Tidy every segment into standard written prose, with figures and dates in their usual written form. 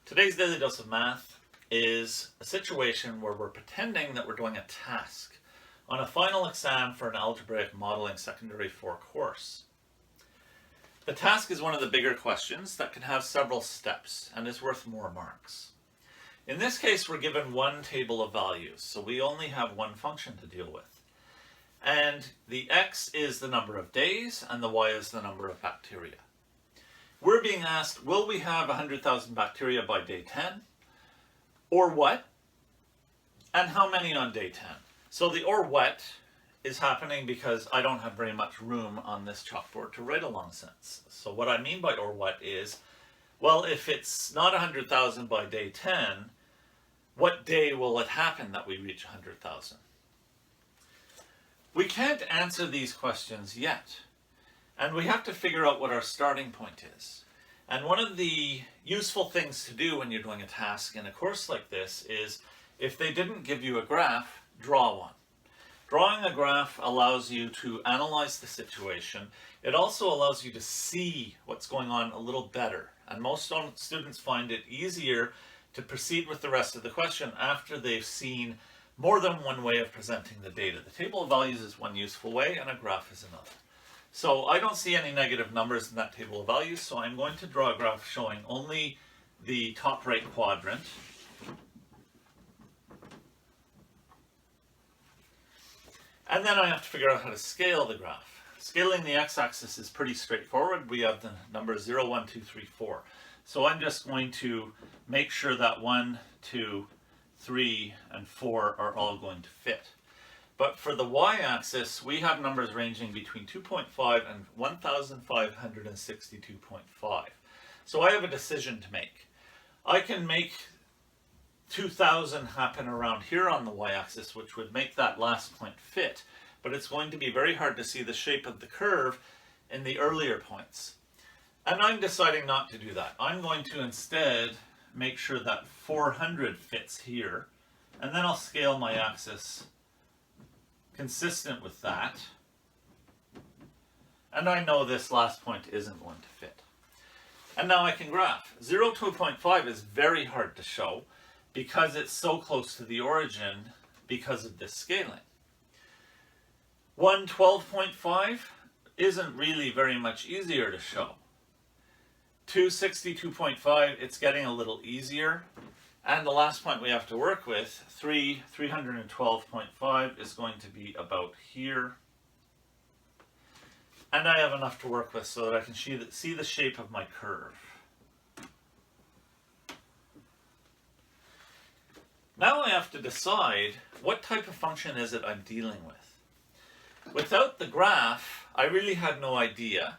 Today's Daily Dose of Math is a situation where we're pretending that we're doing a task on a final exam for an algebraic modeling secondary 4 course. The task is one of the bigger questions that can have several steps and is worth more marks. In this case, we're given one table of values, so we only have one function to deal with. And the x is the number of days and the y is the number of bacteria. We're being asked, will we have 100,000 bacteria by day 10? Or what? And how many on day 10? So the or what is happening because I don't have very much room on this chalkboard to write a long sentence. So what I mean by or what is, well, if it's not 100,000 by day 10, what day will it happen that we reach 100,000? We can't answer these questions yet. And we have to figure out what our starting point is. And one of the useful things to do when you're doing a task in a course like this is, if they didn't give you a graph, draw one. Drawing a graph allows you to analyze the situation. It also allows you to see what's going on a little better. And most students find it easier to proceed with the rest of the question after they've seen more than one way of presenting the data. The table of values is one useful way, and a graph is another. So I don't see any negative numbers in that table of values, so I'm going to draw a graph showing only the top right quadrant. And then I have to figure out how to scale the graph. Scaling the x-axis is pretty straightforward. We have the numbers 0, 1, 2, 3, 4. So I'm just going to make sure that 1, 2, 3, and 4 are all going to fit. But for the y-axis, we have numbers ranging between 2.5 and 1,562.5. So I have a decision to make. I can make 2,000 happen around here on the y-axis, which would make that last point fit. But it's going to be very hard to see the shape of the curve in the earlier points. And I'm deciding not to do that. I'm going to instead make sure that 400 fits here. And then I'll scale my axis consistent with that, and I know this last point isn't going to fit. And now I can graph. 0 to 2.5 is very hard to show because it's so close to the origin because of this scaling. 1, 12.5 isn't really very much easier to show. 2, 62.5, it's getting a little easier. And the last point we have to work with, 3, 312.5, is going to be about here. And I have enough to work with so that I can see the shape of my curve. Now I have to decide what type of function is it I'm dealing with. Without the graph, I really had no idea,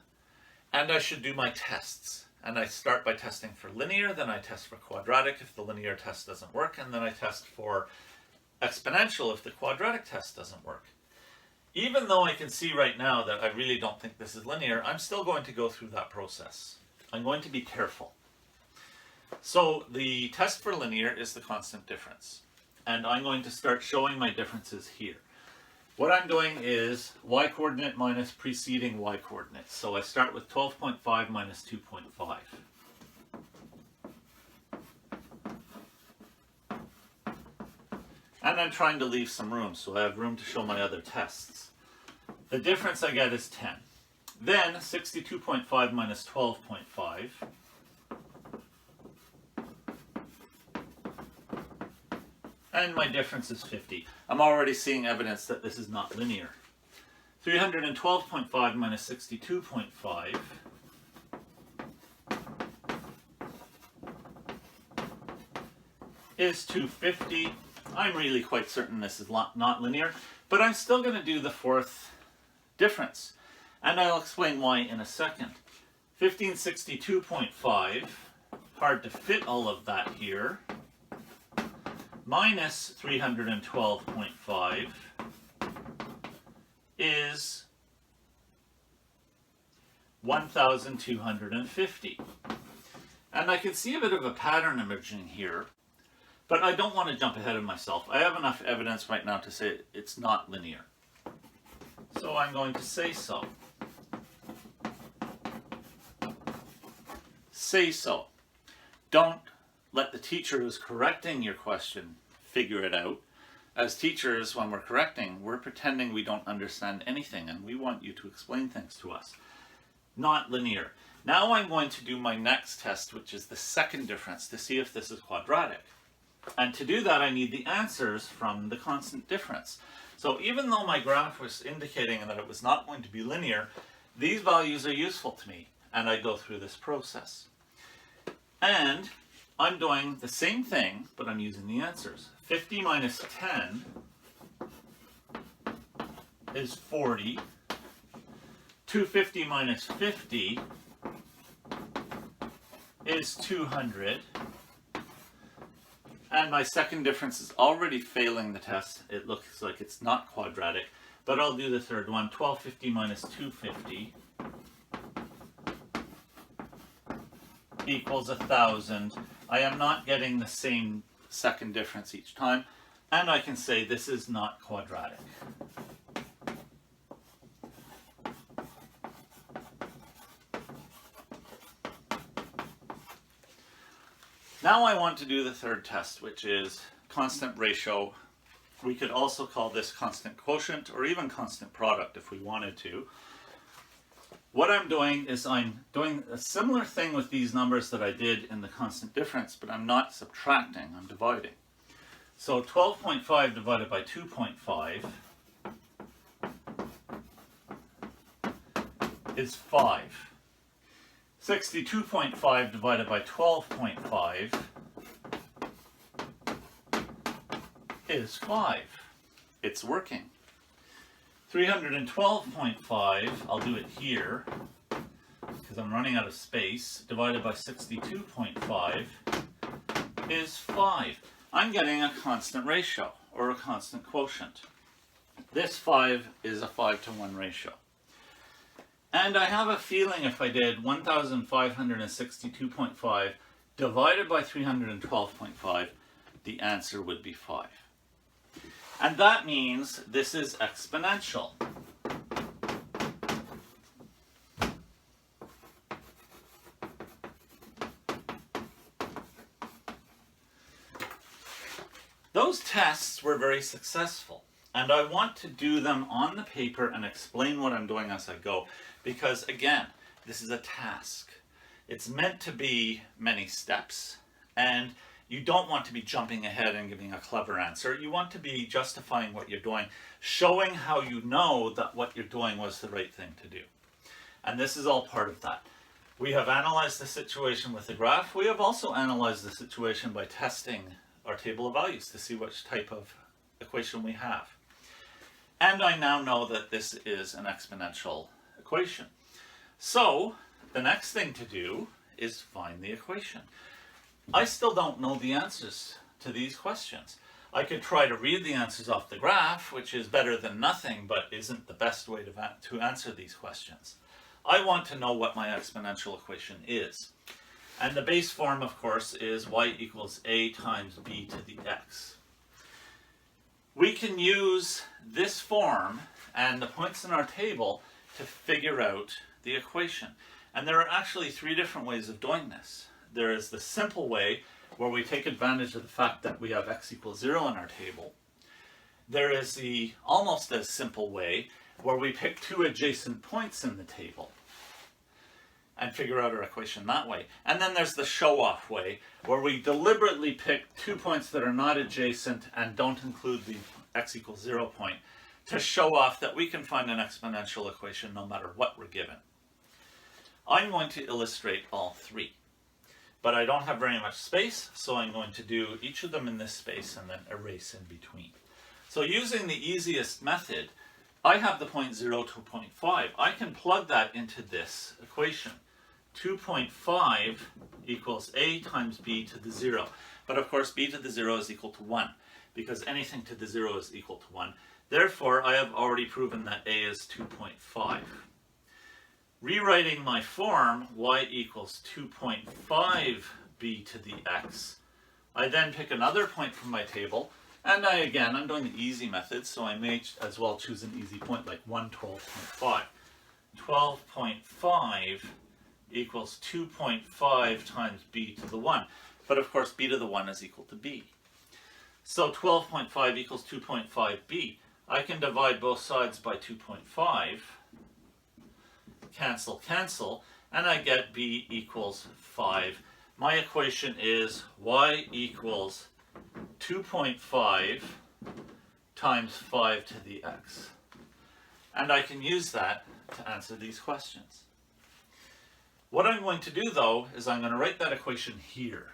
and I should do my tests. And I start by testing for linear, then I test for quadratic if the linear test doesn't work, and then I test for exponential if the quadratic test doesn't work. Even though I can see right now that I really don't think this is linear, I'm still going to go through that process. I'm going to be careful. So the test for linear is the constant difference. And I'm going to start showing my differences here. What I'm doing is y-coordinate minus preceding y-coordinate. So I start with 12.5 minus 2.5. And I'm trying to leave some room, so I have room to show my other tests. The difference I get is 10. Then 62.5 minus 12.5. And my difference is 50. I'm already seeing evidence that this is not linear. 312.5 minus 62.5 is 250. I'm really quite certain this is not linear, but I'm still going to do the fourth difference. And I'll explain why in a second. 1562.5, hard to fit all of that here, minus 312.5 is 1,250. And I can see a bit of a pattern emerging here, but I don't want to jump ahead of myself. I have enough evidence right now to say it's not linear. So I'm going to say so. Say so. Don't let the teacher who's correcting your question figure it out. As teachers, when we're correcting, we're pretending we don't understand anything, and we want you to explain things to us. Not linear. Now I'm going to do my next test, which is the second difference, to see if this is quadratic. And to do that, I need the answers from the constant difference. So even though my graph was indicating that it was not going to be linear, these values are useful to me, and I go through this process. And I'm doing the same thing, but I'm using the answers. 50 minus 10 is 40. 250 minus 50 is 200. And my second difference is already failing the test. It looks like it's not quadratic, but I'll do the third one. 1250 minus 250 equals 1,000. I am not getting the same second difference each time, and I can say this is not quadratic. Now I want to do the third test, which is constant ratio. We could also call this constant quotient or even constant product if we wanted to. What I'm doing is I'm doing a similar thing with these numbers that I did in the constant difference, but I'm not subtracting, I'm dividing. So 12.5 divided by 2.5 is 5. 62.5 divided by 12.5 is 5. It's working. 312.5, I'll do it here because I'm running out of space, divided by 62.5 is 5. I'm getting a constant ratio or a constant quotient. This 5 is a 5-to-1 ratio. And I have a feeling if I did 1,562.5 divided by 312.5, the answer would be 5. And that means this is exponential. Those tests were very successful, and I want to do them on the paper and explain what I'm doing as I go, because again, this is a task. It's meant to be many steps, and you don't want to be jumping ahead and giving a clever answer. You want to be justifying what you're doing, showing how you know that what you're doing was the right thing to do. And this is all part of that. We have analyzed the situation with the graph. We have also analyzed the situation by testing our table of values to see which type of equation we have. And I now know that this is an exponential equation. So the next thing to do is find the equation. I still don't know the answers to these questions. I could try to read the answers off the graph, which is better than nothing, but isn't the best way to answer these questions. I want to know what my exponential equation is. And the base form, of course, is y equals a times b to the x. We can use this form and the points in our table to figure out the equation. And there are actually three different ways of doing this. There is the simple way, where we take advantage of the fact that we have x equals 0 in our table. There is the almost as simple way, where we pick two adjacent points in the table and figure out our equation that way. And then there's the show-off way, where we deliberately pick 2 points that are not adjacent and don't include the x equals 0 point to show off that we can find an exponential equation no matter what we're given. I'm going to illustrate all three. But I don't have very much space, so I'm going to do each of them in this space and then erase in between. So using the easiest method, I have the point 0 to 0.5. I can plug that into this equation. 2.5 equals a times b to the 0. But of course, b to the 0 is equal to 1, because anything to the 0 is equal to 1. Therefore, I have already proven that a is 2.5. Rewriting my form, y equals 2.5 b to the x, I then pick another point from my table, and I'm doing the easy method, so I may as well choose an easy point like 112.5. 12.5 equals 2.5 times b to the 1. but of course b to the 1 is equal to b. So 12.5 equals 2.5b. I can divide both sides by 2.5, cancel, cancel, and I get b equals 5. My equation is y equals 2.5 times 5 to the x. And I can use that to answer these questions. What I'm going to do though is I'm going to write that equation here.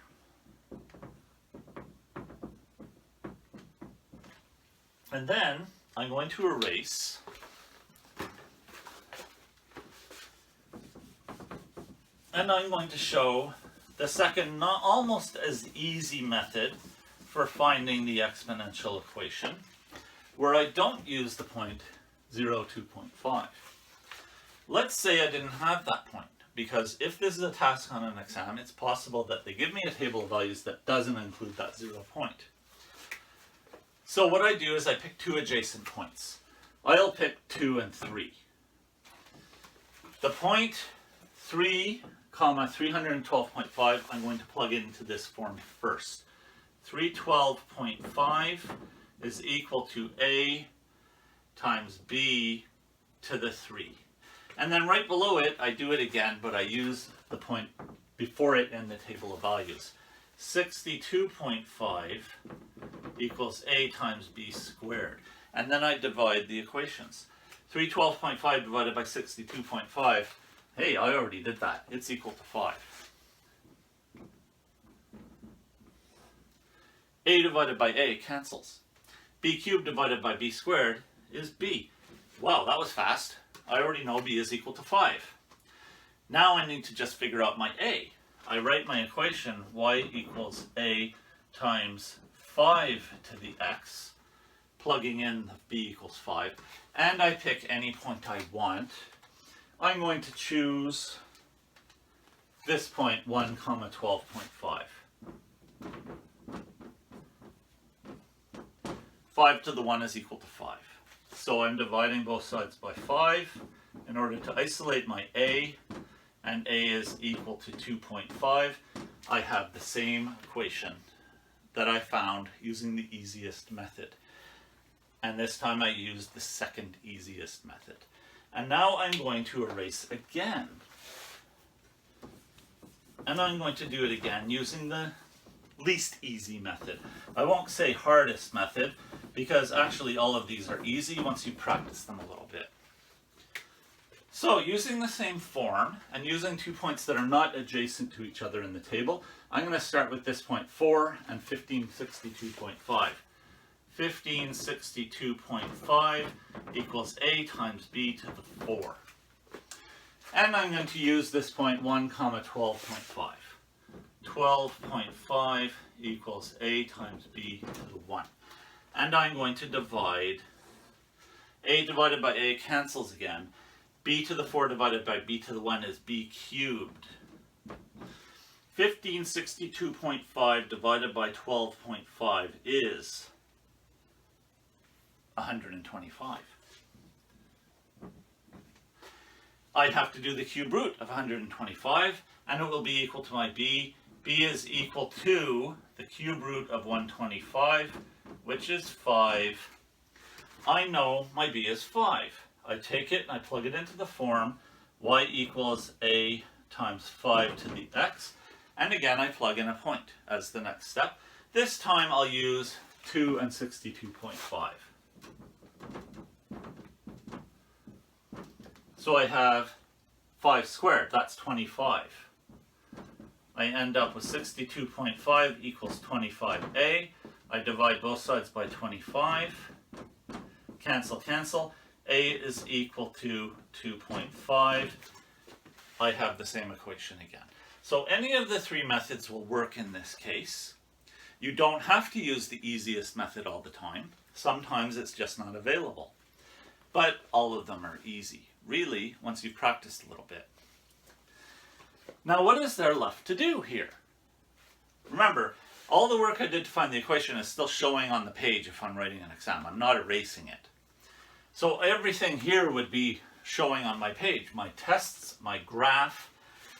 And then I'm going to erase and I'm going to show the second, not almost as easy method for finding the exponential equation, where I don't use the point 0, 2.5. Let's say I didn't have that point, because if this is a task on an exam, it's possible that they give me a table of values that doesn't include that 0 point. So what I do is I pick two adjacent points. I'll pick 2 and 3. The point 3, 312.5, I'm going to plug into this form first. 312.5 is equal to a times b to the 3. And then right below it, I do it again, but I use the point before it in the table of values. 62.5 equals a times b squared. And then I divide the equations. 312.5 divided by 62.5, hey, I already did that. It's equal to 5. A divided by a cancels. B cubed divided by b squared is b. Wow, that was fast. I already know b is equal to 5. Now I need to just figure out my a. I write my equation y equals a times 5 to the x, plugging in b equals 5, and I pick any point I want. I'm going to choose this point 1, 12.5. 5 to the 1 is equal to 5. So I'm dividing both sides by 5 in order to isolate my a, and a is equal to 2.5. I have the same equation that I found using the easiest method. And this time I used the second easiest method. And now I'm going to erase again. And I'm going to do it again using the least easy method. I won't say hardest method, because actually all of these are easy once you practice them a little bit. So using the same form and using 2 points that are not adjacent to each other in the table, I'm going to start with this point 4 and 1562.5. 1562.5 equals a times b to the 4. And I'm going to use this point 1, 12.5. 12.5 equals a times b to the 1. And I'm going to divide. A divided by a cancels again. B to the 4 divided by b to the 1 is b cubed. 1562.5 divided by 12.5 is 125. I'd have to do the cube root of 125, and it will be equal to my b. B is equal to the cube root of 125, which is 5. I know my b is 5. I take it and I plug it into the form y equals a times 5 to the x. And again, I plug in a point as the next step. This time I'll use 2 and 62.5. So I have 5 squared, that's 25. I end up with 62.5 equals 25a. I divide both sides by 25. Cancel, cancel. A is equal to 2.5. I have the same equation again. So any of the three methods will work in this case. You don't have to use the easiest method all the time. Sometimes it's just not available. But all of them are easy, really, once you've practiced a little bit. Now what is there left to do here? Remember, all the work I did to find the equation is still showing on the page if I'm writing an exam. I'm not erasing it. So everything here would be showing on my page. My tests, my graph,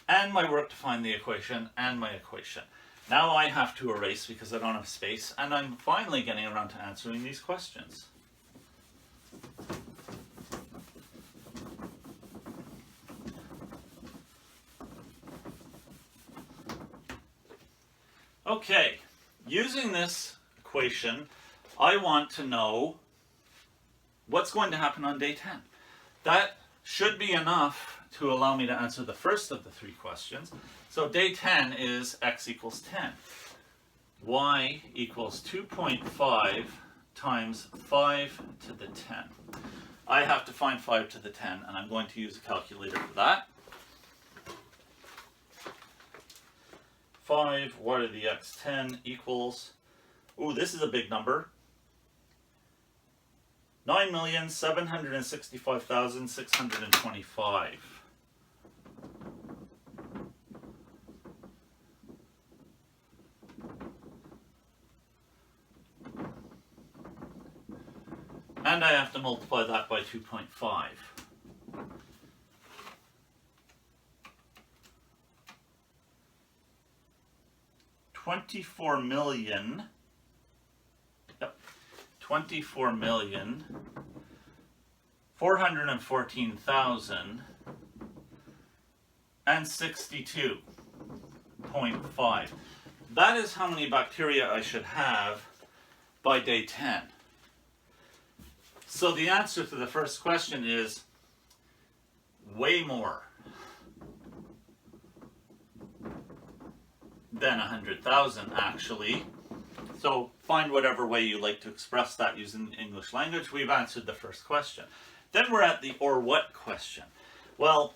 and my work to find the equation, and my equation. Now I have to erase because I don't have space, and I'm finally getting around to answering these questions. Okay, using this equation, I want to know what's going to happen on day 10. That should be enough to allow me to answer the first of the three questions. So day 10 is x equals 10. Y equals 2.5 times 5 to the 10. I have to find 5 to the 10, and I'm going to use a calculator for that. 5 y to the x 10 equals, ooh, this is a big number, 9,765,625. And I have to multiply that by 2.5. $24 million. Yep. 24,414,062.5. That is how many bacteria I should have by day 10. So the answer to the first question is way more than 100,000 actually. So find whatever way you like to express that using the English language. We've answered the first question. Then we're at the or what question. Well,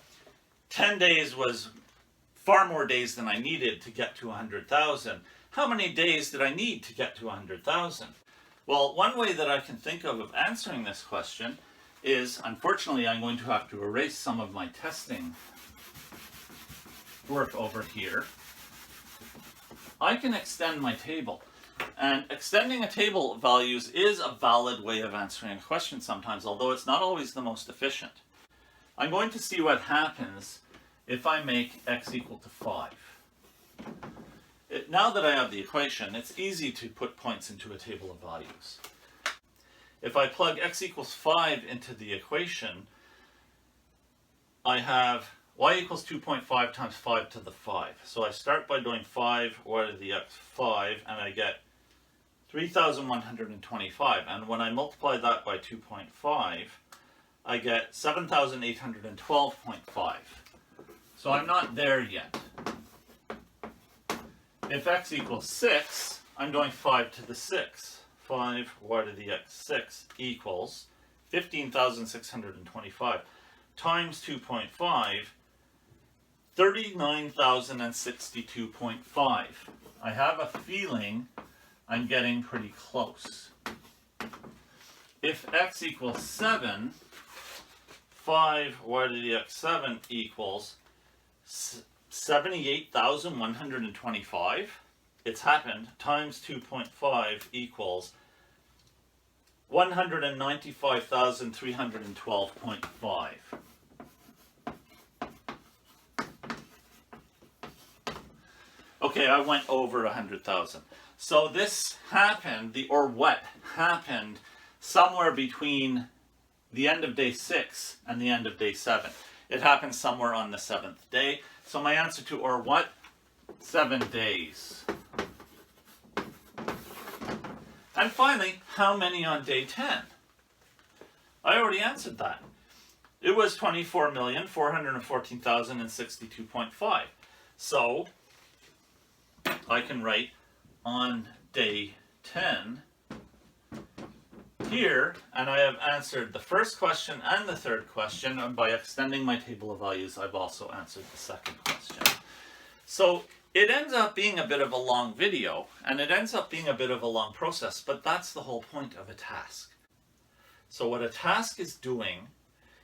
10 days was far more days than I needed to get to 100,000. How many days did I need to get to 100,000? Well, one way that I can think of answering this question is, unfortunately, I'm going to have to erase some of my testing work over here. I can extend my table. And extending a table of values is a valid way of answering a question sometimes, although it's not always the most efficient. I'm going to see what happens if I make x equal to 5. Now that I have the equation, it's easy to put points into a table of values. If I plug x equals 5 into the equation, I have y equals 2.5 times 5 to the 5. So I start by doing 5 y to the x 5, and I get 3,125. And when I multiply that by 2.5, I get 7,812.5. So I'm not there yet. If x equals 6, I'm doing 5 to the 6. 5 y to the x 6 equals 15,625 times 2.5, 39,062.5. I have a feeling I'm getting pretty close. If x equals 7, 5 y to the x 7 equals 78,125. It's happened. Times 2.5 equals 195,312.5. Okay, I went over 100,000. So this happened, the or what happened somewhere between the end of day 6 and the end of day 7. It happened somewhere on the 7th day. So my answer to or what? 7 days. And finally, how many on day 10? I already answered that. It was 24,414,062.5. So I can write on day 10 here, and I have answered the first question and the third question, and by extending my table of values, I've also answered the second question. So it ends up being a bit of a long video, and it ends up being a bit of a long process, but that's the whole point of a task. So what a task is doing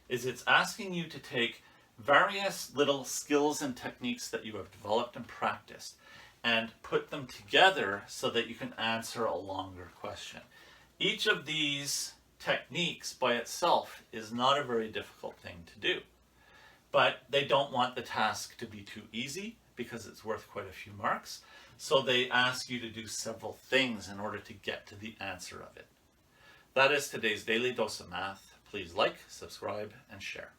is it's asking you to take various little skills and techniques that you have developed and practiced and put them together so that you can answer a longer question. Each of these techniques by itself is not a very difficult thing to do, but they don't want the task to be too easy because it's worth quite a few marks. So they ask you to do several things in order to get to the answer of it. That is today's Daily Dose of Math. Please like, subscribe, and share.